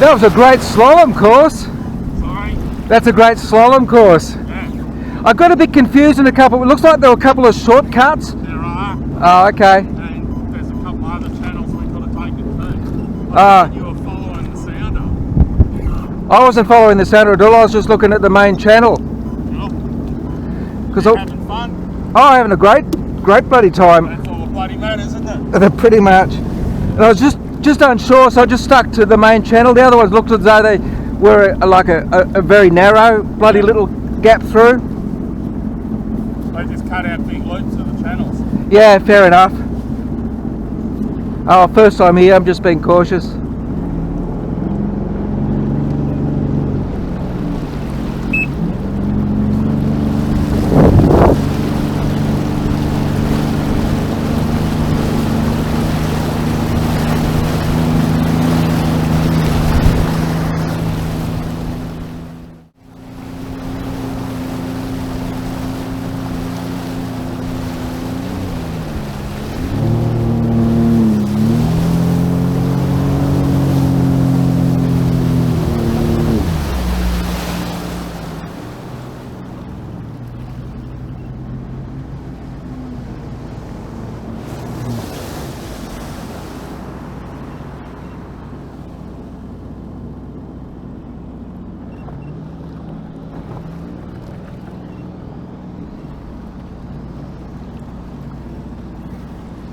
That was a great slalom course. Sorry? That's a great slalom course. Yeah. I got a bit confused in a couple. It looks like there were a couple of shortcuts. There are. Oh, okay. And there's a couple other channels we've got to take it to. You were following the Seadoo. I wasn't following the Seadoo at all. I was just looking at the main channel. Because having fun. Oh, having a great bloody time. That's all the bloody matters, isn't it? Pretty much. And I was just unsure, so I just stuck to the main channel. The other ones looked as though they were like a very narrow bloody little gap through. They just cut out big loops of the channels. Yeah, fair enough. Oh, first time here, I'm just being cautious.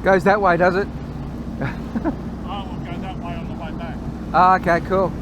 Goes that way, does it? Oh, we'll go that way on the way back. Ah, okay, cool.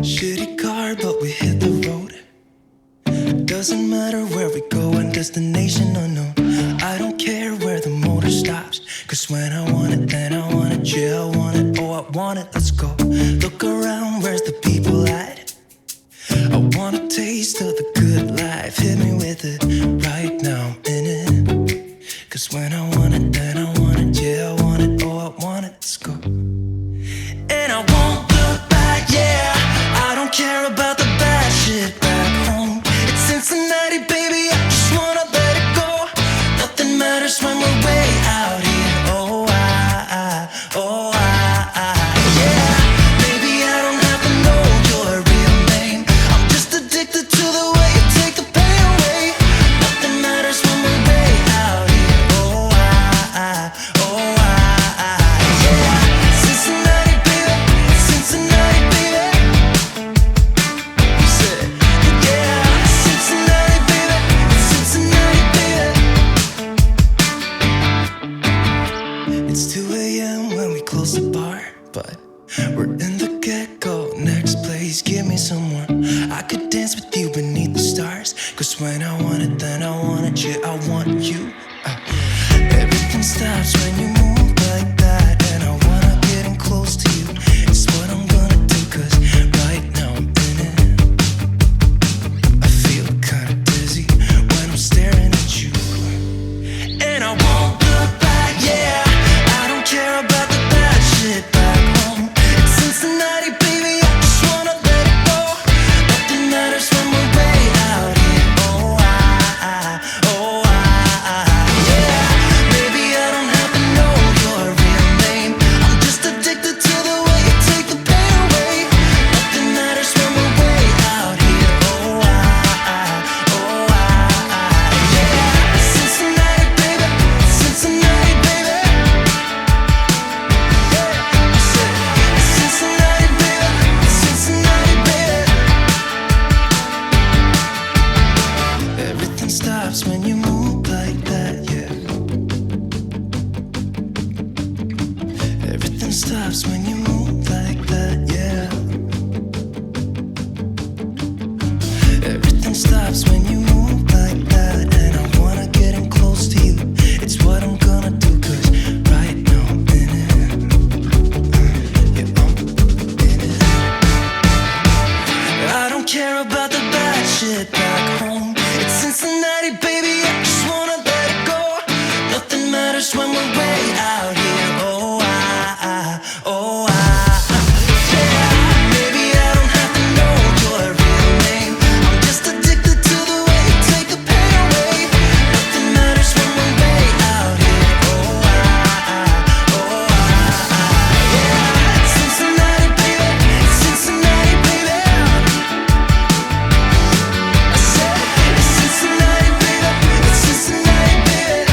Shitty car, but we hit the road. Doesn't matter where we go and destination unknown. I don't care where the motor stops, cause when I want it, then I want it. Yeah, I want it, oh I want it, let's go. Look around, where's the people at? I want a taste of the good life. Hit me with it, right now I'm in it. Cause when I want it, then I want it. Yeah, I want it, oh I want it, let's go. And I won't look back, yeah. I don't care about the bad shit back home. It's Cincinnati, baby, I just wanna let it go. Nothing matters when we're way out here. Oh, yeah. Baby, I don't have to know your real name. I'm just addicted to the way you take the pain away. Nothing matters when we're way out here. Oh, yeah. Cincinnati, baby, Cincinnati, baby. You said, yeah, Cincinnati, baby, Cincinnati, baby. It's 2 a.m. when we close the bar, but we're in the get-go. Next place, give me some more. I could dance with you beneath the stars, cause when I want it, then I want it. Yeah, I want you. Everything stops when you move like that, and I wanna get in close to you. It's what I'm gonna do, cause right now I'm in it. I feel kinda dizzy when I'm staring at you. And I won't look back, yeah. I don't care about the bad shit back home. It's Cincinnati, baby, I just wanna let it go. Nothing matters when we're way out here. Oh, yeah. Baby, I don't have to know your real name. I'm just addicted to the way you take the pain away. Nothing matters when we're way out here. Oh, yeah. Cincinnati, baby, Cincinnati, baby. Yeah, I said, Cincinnati, baby, Cincinnati, baby. Everything stops when you move like that, yeah. Everything stops when you move like that, yeah. Everything stops when you move like that, and I wanna get in close to you. It's what I'm gonna do, cause right now I'm in it. Yeah, I'm in it. I don't care about the bad shit back home. It's Cincinnati, baby, I just wanna let it go. Nothing matters when we're way out here. Oh, yeah. Baby, I don't have to know your real name. I'm just addicted to the way you take the pain away. Nothing matters when we're way out here. Oh, yeah. Cincinnati, baby, Cincinnati, baby. I said, Cincinnati, baby, Cincinnati, baby.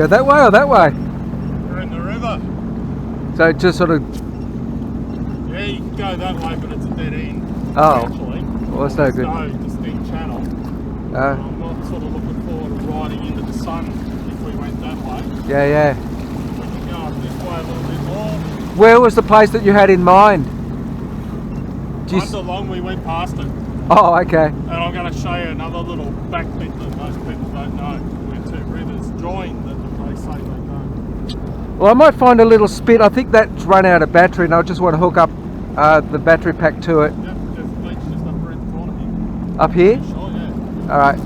Go that way or that way? We're in the river. So just sort of. Yeah, you can go that way, but it's a dead end. Oh. Actually. Well, that's no good. No distinct channel. I'm not sort of looking forward to riding into the sun if we went that way. Yeah, yeah. We can go up this way a little bit more. Where was the place that you had in mind? Along we went past it. Oh, okay. And I'm going to show you another little back bit that most people don't know. Where two rivers join that they say they don't. Well, I might find a little spit. I think that's run out of battery and I just want to hook up the battery pack to it. Yep, there's a beach just up around the corner here. Up here? Sure, yeah. Alright.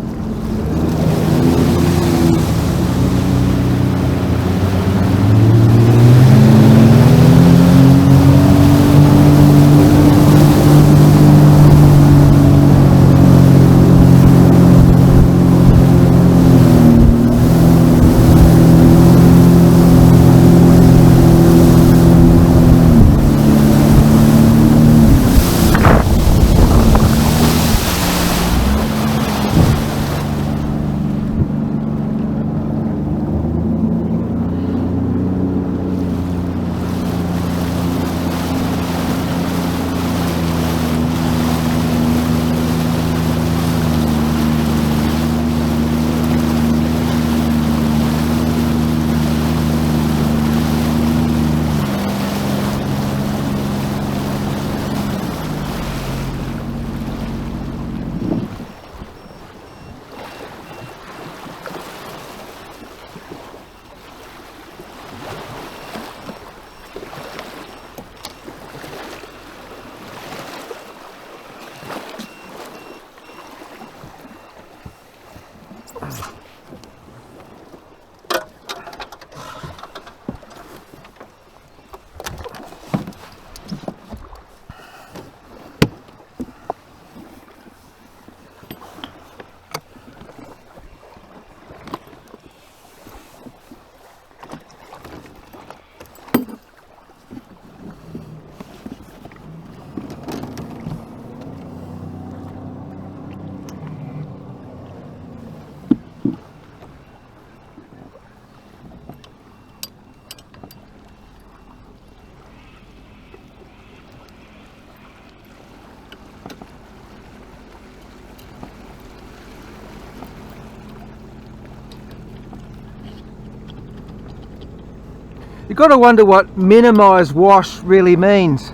You've got to wonder what minimise wash really means.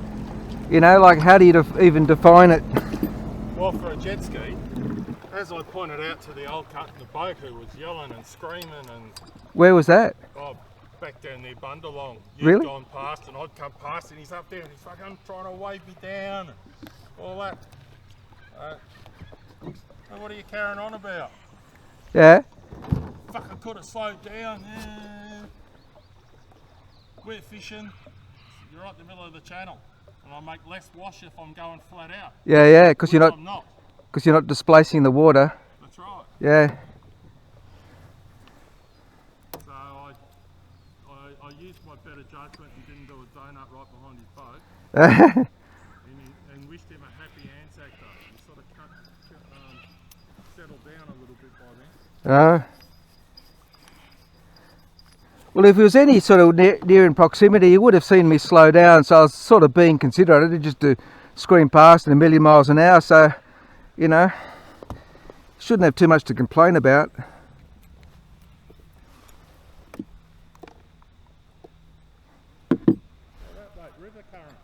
You know, like how do you even define it? Well, for a jet ski, as I pointed out to the old cut in the boat who was yelling and screaming and... Where was that? Oh, back down near Bundalong. You'd Really? gone past and I'd come past and he's up there and he's fucking trying to wave me down and all that. So what are you carrying on about? Yeah? Fucking could have slowed down. We're fishing. You're right in the middle of the channel. And I make less wash if I'm going flat out. Yeah, yeah, because I'm not. you're not displacing the water. That's right. Yeah. So I used my better judgment and didn't do a donut right behind his boat. and wished him a happy Anzac Day. He sort of settled down a little bit by then. Well, if it was any sort of near in proximity, you would have seen me slow down, so I was sort of being considerate. I didn't just to scream past at 1,000,000 miles an hour, so, you know, shouldn't have too much to complain about. River current.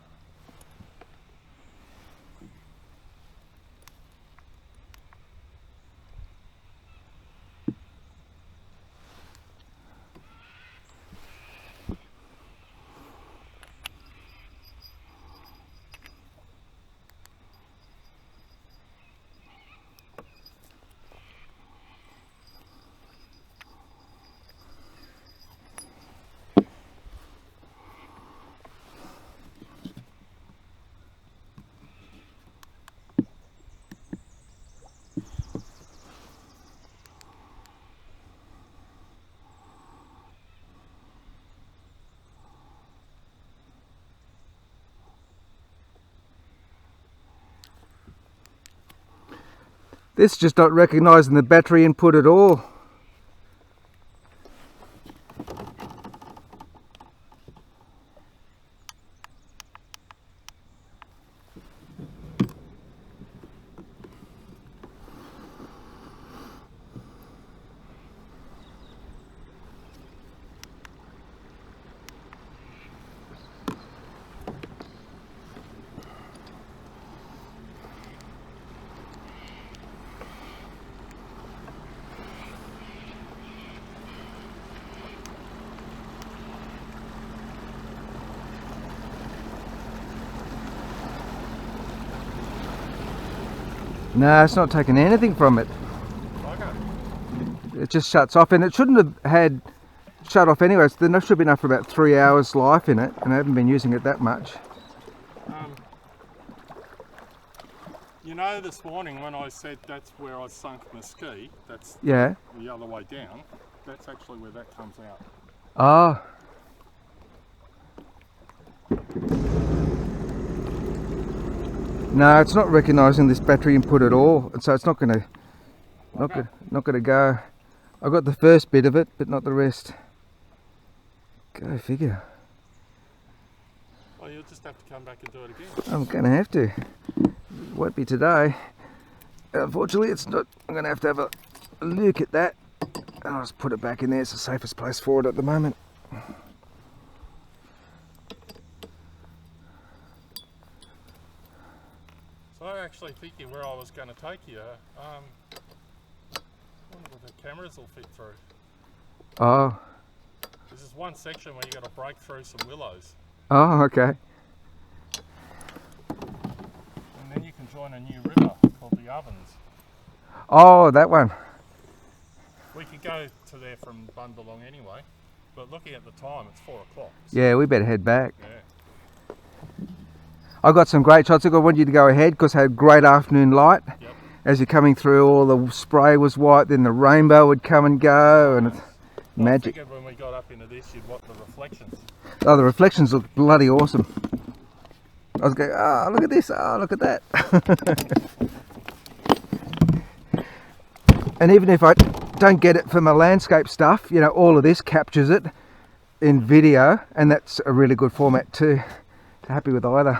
This is just not recognising the battery input at all. No, it's not taking anything from it. Okay. It just shuts off, and it shouldn't have had shut off anyway. So there should be enough for about 3 hours life in it, and I haven't been using it that much. You know, this morning when I said that's where I sunk my ski, that's Yeah. the other way down, that's actually where that comes out. Oh. No, it's not recognising this battery input at all, and so it's not going to go. I got the first bit of it, but not the rest. Go figure. Well, you'll just have to come back and do it again. I'm going to have to. Won't be today. Unfortunately, it's not. I'm going to have a look at that. I'll just put it back in there. It's the safest place for it at the moment. So I actually thinking where I was going to take you. I wonder if the cameras will fit through. Oh. There's this one section where you got to break through some willows, Oh, okay. and then you can join a new river called the Ovens. Oh, that one. We could go to there from Bundalong anyway, but looking at the time, it's 4 o'clock. So Yeah, we better head back. yeah. I got some great shots. I want you to go ahead because I had great afternoon light. Yep. As you're coming through, all the spray was white, then the rainbow would come and go, and it's magic. I figured when we got up into this, you'd want the reflections. Oh, the reflections look bloody awesome. I was going, oh, look at this, oh, look at that. And even if I don't get it for my landscape stuff, you know, all of this captures it in video, and that's a really good format too. Happy with either.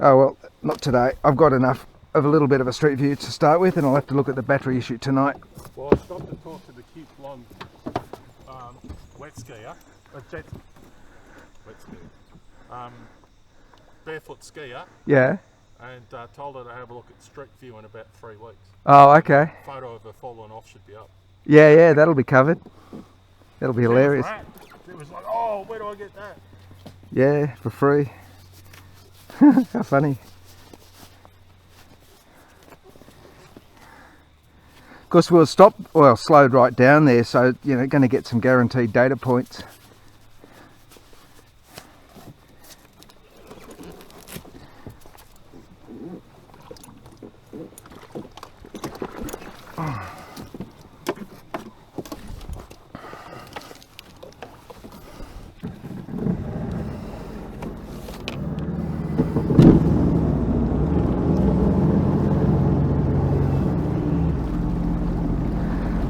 Oh well, not today. I've got enough of a little bit of a street view to start with, and I'll have to look at the battery issue tonight. Well, I stopped to talk to the cute blonde wet skier, barefoot skier, Yeah. and told her to have a look at Street View in about 3 weeks. Oh, okay. Photo of her falling off should be up. Yeah, that'll be covered. That'll be hilarious. It was like, oh, where do I get that? Yeah, for free. How funny. Of course, we'll slowed right down there, so you know, going to get some guaranteed data points.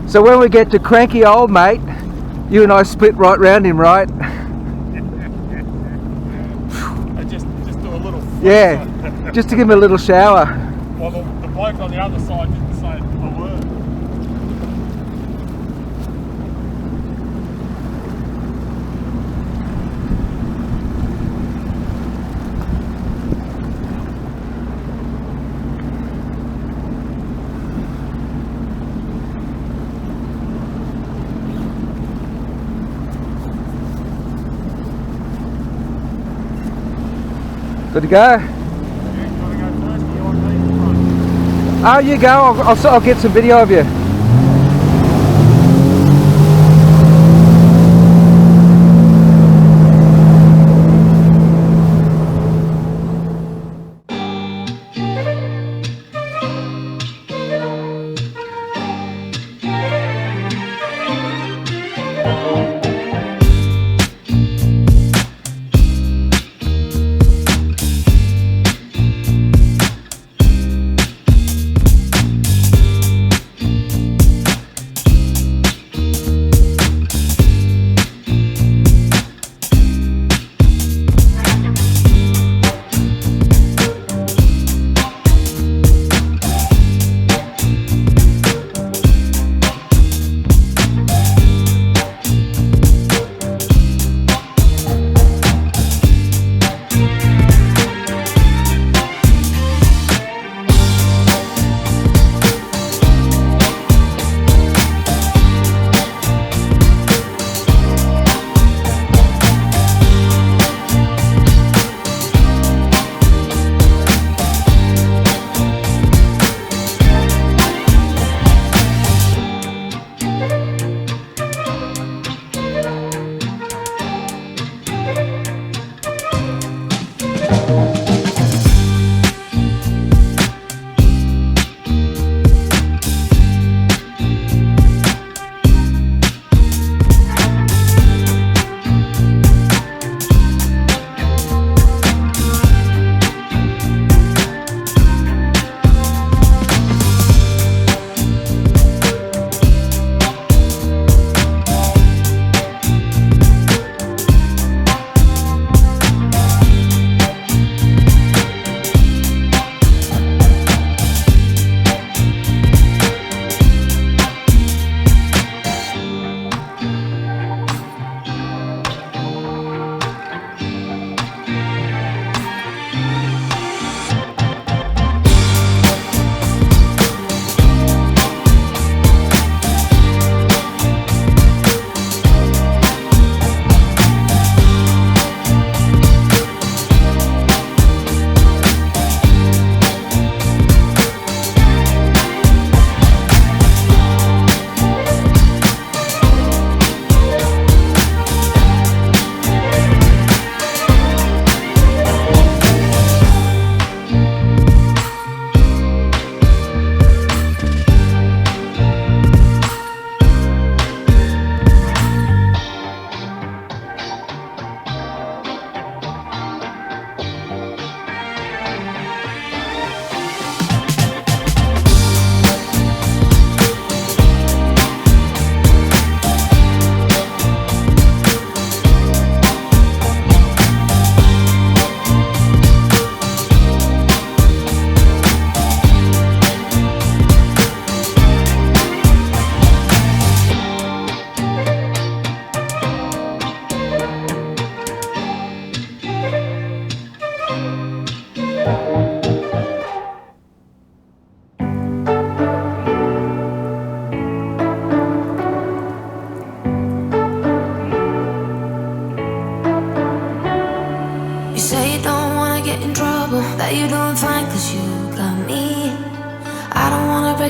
So when we get to cranky old mate, you and I split right round him, right? I just do a little flip. Yeah, just to give him a little shower. Well, the bloke on the other side didn't say a word. Good to go? Oh, you go. I'll get some video of you.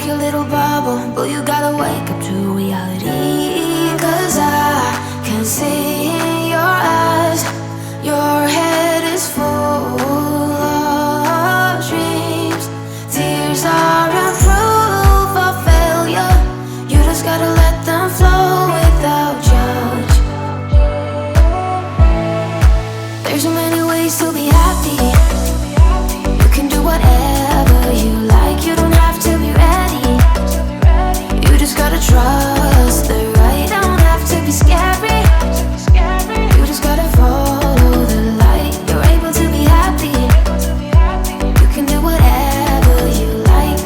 break your little bubble, but you gotta wake up to reality. 'Cause I can see in your eyes, your head is full of dreams. Tears are a proof of failure. You just gotta let them flow without judge. There's so many ways to be happy. You can do whatever you like. You don't have to be ready. You just gotta trust the right. Don't have to be scary. You just gotta follow the light. You're able to be happy. You can do whatever you like.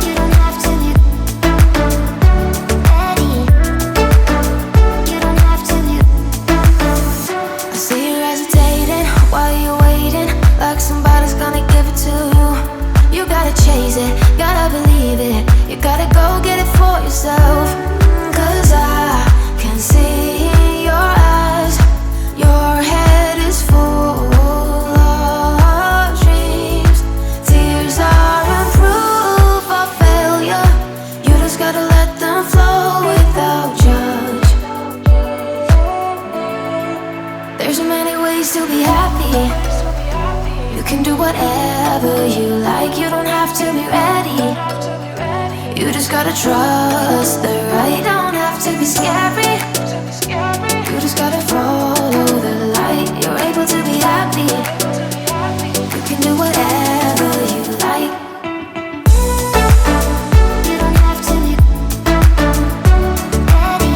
You don't have to be ready. You don't have to be. I see you hesitating while you're waiting, like somebody's gonna give it to you. You gotta chase it, gotta believe it. You gotta go get it for yourself. 'Cause I can see in your eyes, your head is full of dreams. Tears are a proof of failure. You just gotta let them flow without judge. There's so many ways to be happy. You can do whatever you like. You don't have to be ready. You just gotta trust the right. Don't have to be scary. You just gotta follow the light. You're able to be happy. You can do whatever you like. You don't have to be ready.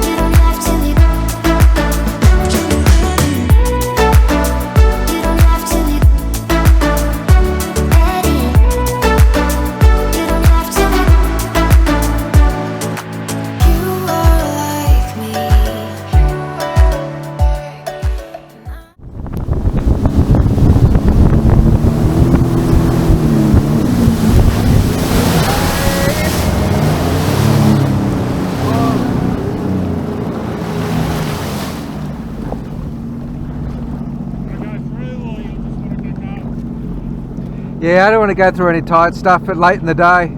You don't have to be. You don't have to be ready. You don't have to be. You are like me. Yeah, I don't want to go through any tight stuff, but late in the day. I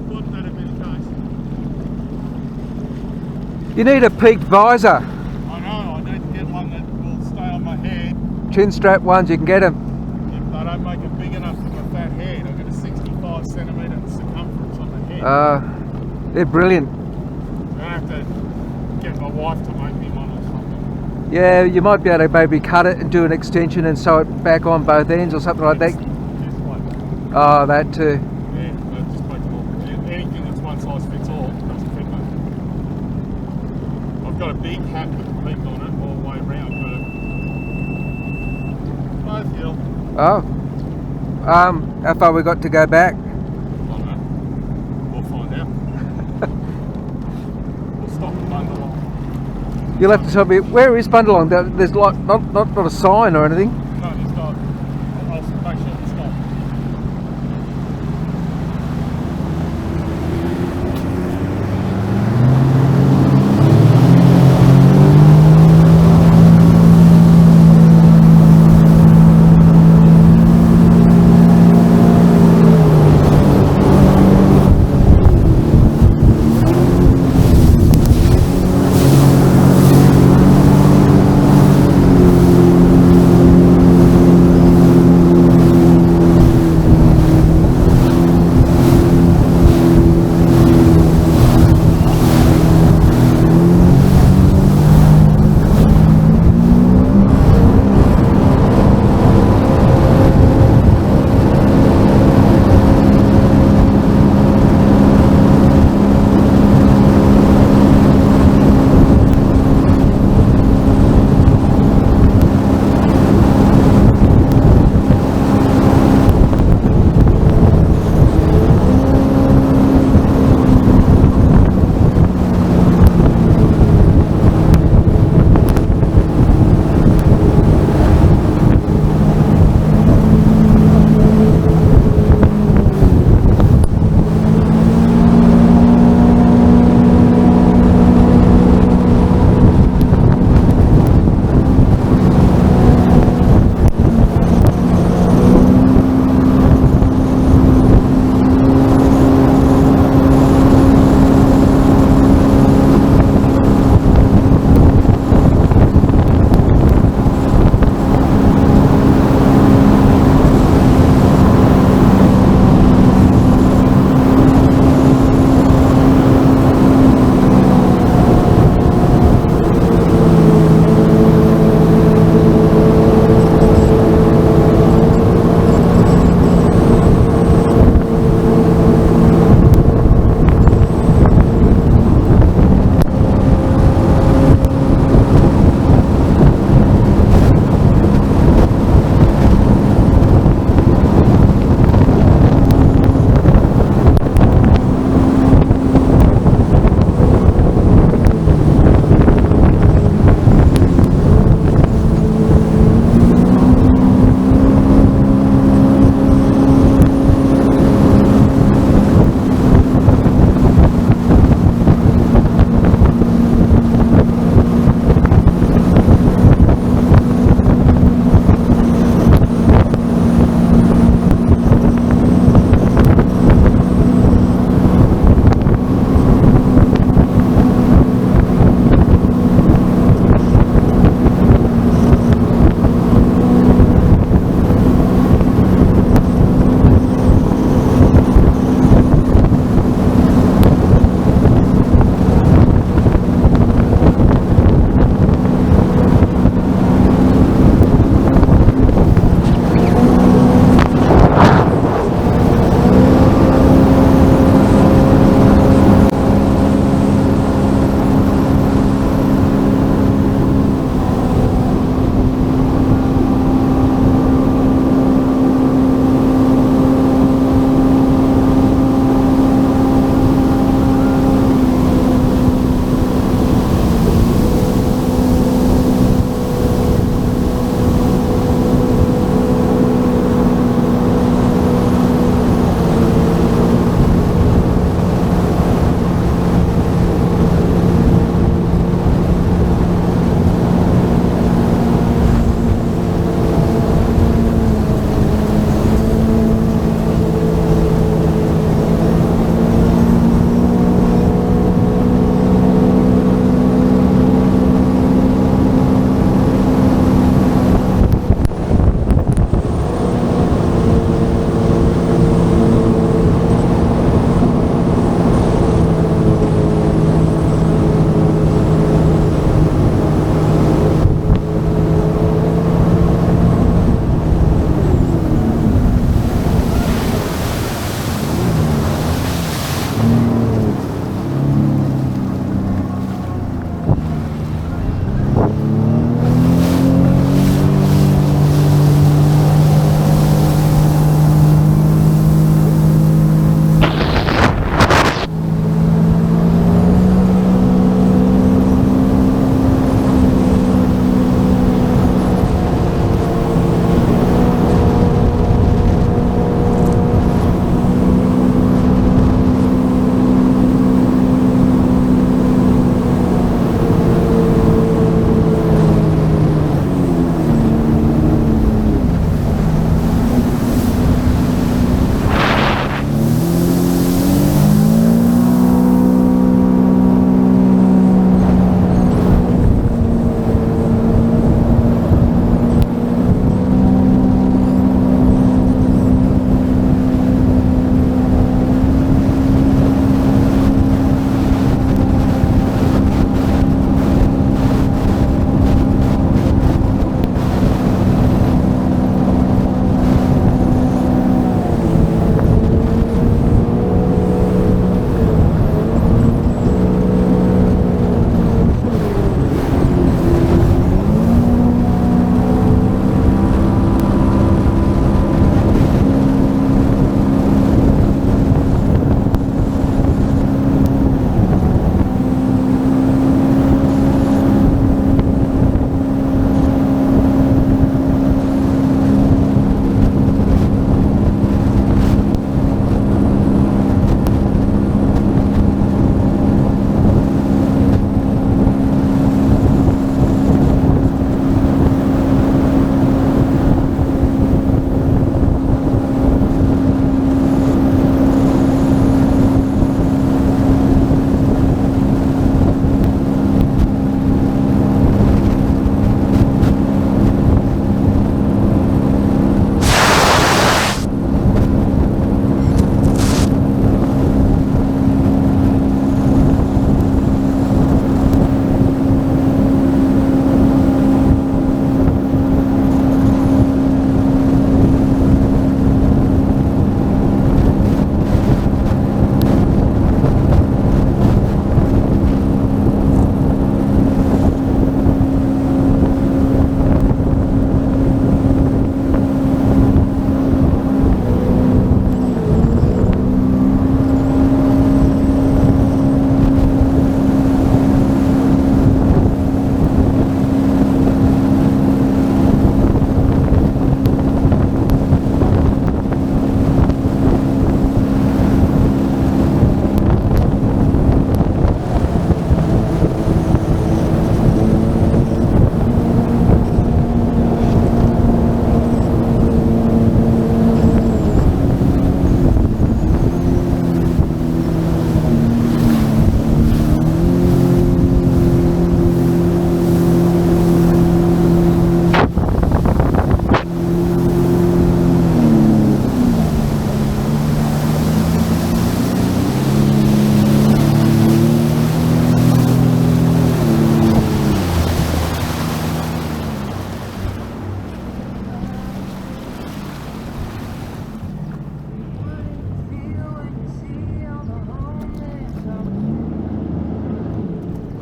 thought that'd be the case. You need a peaked visor. I know, I need to get one that will stay on my head. Chin strap ones, you can get them. If they don't make it big enough for my fat head, I've got a 65 centimetre circumference on the head. They're brilliant. I have to get my wife to make me one or something. Yeah, you might be able to maybe cut it and do an extension and sew it back on both ends or something like that. This one. Oh, that too. Yeah, that just makes it all. Anything that's one size fits all doesn't fit me. I've got a big hat with a peak on it all the way around, but both hill. Oh. How far we got to go back? I don't know. We'll find out. We'll stop at Bundalong. You'll have to tell me, where is Bundalong? There's like not a sign or anything. No, it's not. I'll make sure it's not.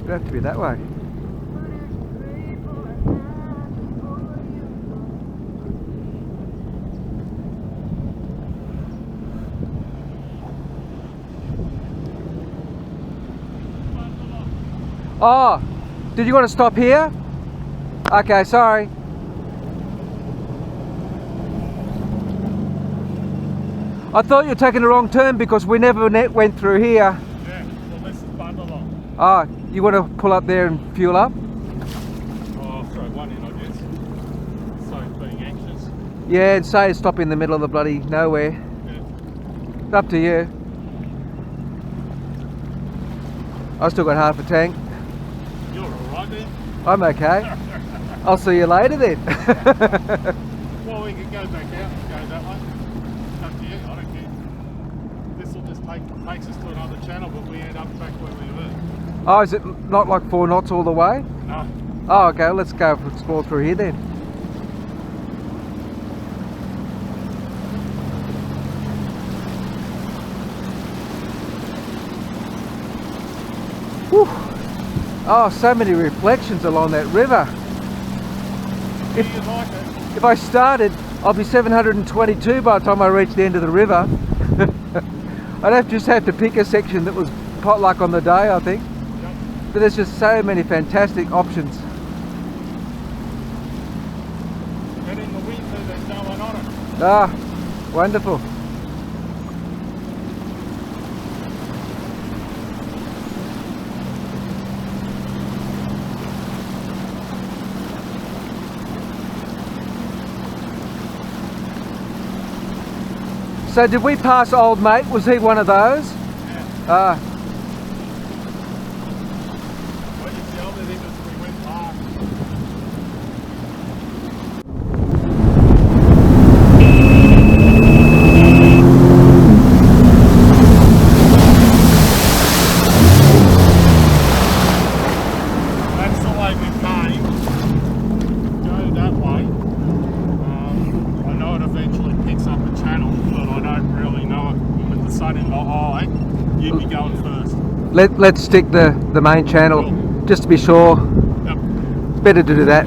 It'll have to be that way. Oh, did you want to stop here? Okay, sorry. I thought you were taking the wrong turn because we never went through here. Yeah, well this is Bundalong. Oh, you want to pull up there and fuel up? Oh, I'll throw one in, I guess. So being anxious. Yeah, and say stop in the middle of the bloody nowhere. Yeah. It's up to you. I still got half a tank. You're alright then? I'm okay. I'll see you later then. Well, we can go back out and go that way. It's up to you, I don't care. This will just takes us to another channel, but we end up back where we were. Oh, is it not like 4 knots all the way? No. Oh, okay, let's go explore through here then. Whew. Oh, so many reflections along that river. Do you like it? If I started, I'll be 722 by the time I reach the end of the river. I'd just have to pick a section that was potluck on the day, I think. Yep. But there's just so many fantastic options. And in the winter, there's no one on it. Ah, wonderful. So did we pass old mate? Was he one of those? Yeah. Ah, What you see over there was we went past. That's the way we came. Go that way. I know it eventually picks up a channel, but I don't really know it. With the sun in the eye, you'd be going first. let's stick the main channel Cool. just to be sure. Yep. Better to do that.